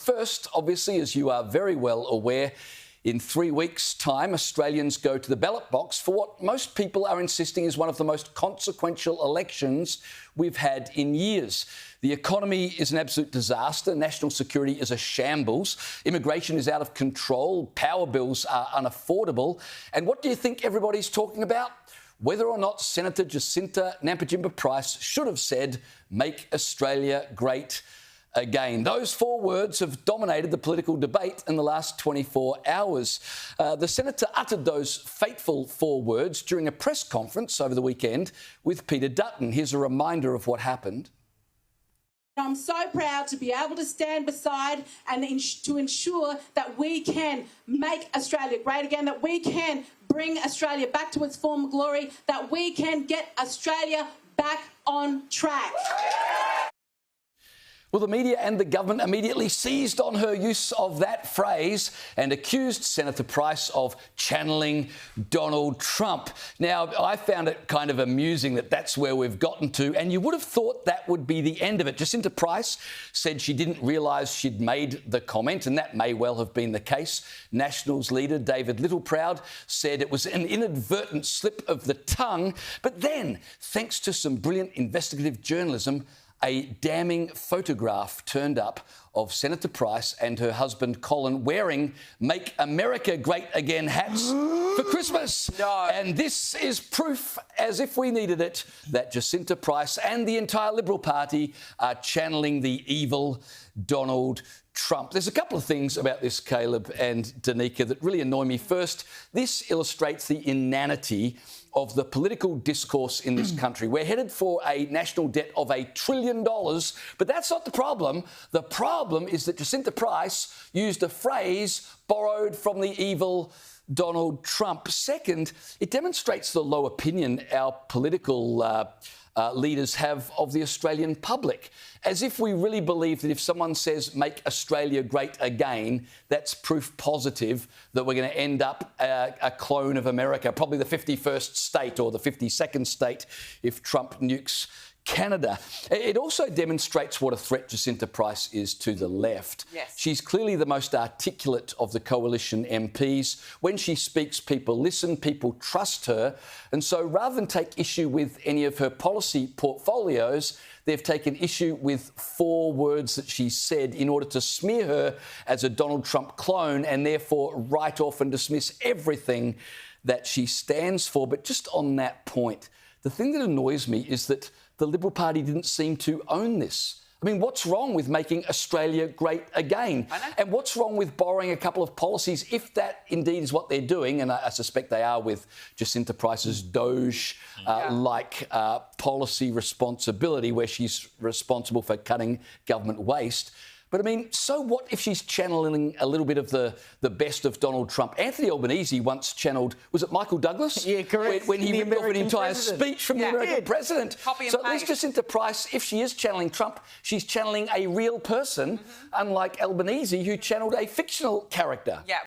First, obviously, as you are very well aware, in 3 weeks' time, Australians go to the ballot box for what most people are insisting is one of the most consequential elections we've had in years. The economy is an absolute disaster. National security is a shambles. Immigration is out of control. Power bills are unaffordable. And what do you think everybody's talking about? Whether or not Senator Jacinta Nampijinpa-Price should have said, "Make Australia great again." Those 4 words have dominated the political debate in the last 24 hours. The senator uttered those fateful 4 words during a press conference over the weekend with Peter Dutton. Here's a reminder of what happened. I'm so proud to be able to stand beside and to ensure that we can make Australia great again, that we can bring Australia back to its former glory, that we can get Australia back on track. Well, the media and the government immediately seized on her use of that phrase and accused Senator Price of channeling Donald Trump. Now, I found it kind of amusing that that's where we've gotten to, and you would have thought that would be the end of it. Jacinta Price said she didn't realise she'd made the comment, and that may well have been the case. Nationals leader David Littleproud said it was an inadvertent slip of the tongue, but then, thanks to some brilliant investigative journalism, a damning photograph turned up of Senator Price and her husband Colin wearing Make America Great Again hats for Christmas. No. And this is proof, as if we needed it, that Jacinta Price and the entire Liberal Party are channeling the evil Donald Trump. There's a couple of things about this, Caleb and Danica, that really annoy me. First, this illustrates the inanity of the political discourse in this country. We're headed for a national debt of $1 trillion, but that's not the problem. The problem is that Jacinta Price used a phrase borrowed from the evil Donald Trump. Second, it demonstrates the low opinion our political leaders have of the Australian public, as if we really believe that if someone says "Make Australia Great Again," that's proof positive that we're going to end up a clone of America, probably the 51st state or the 52nd state if Trump nukes Canada. It also demonstrates what a threat Jacinta Price is to the left. Yes. She's clearly the most articulate of the coalition MPs. When she speaks, people listen, people trust her. And so rather than take issue with any of her policy portfolios, they've taken issue with 4 words that she said in order to smear her as a Donald Trump clone and therefore write off and dismiss everything that she stands for. But just on that point, the thing that annoys me is that the Liberal Party didn't seem to own this. I mean, what's wrong with making Australia great again? And what's wrong with borrowing a couple of policies, if that indeed is what they're doing, and I suspect they are with Jacinta Price's Doge-like policy responsibility, where she's responsible for cutting government waste. But, I mean, so what if she's channeling a little bit of the best of Donald Trump? Anthony Albanese once channelled, was it Michael Douglas? Yeah, correct. When he ripped off an entire speech from the American president. Copy and So at least paste. Jacinta Price, if she is channeling Trump, she's channeling a real person, unlike Albanese, who channelled a fictional character. Yeah.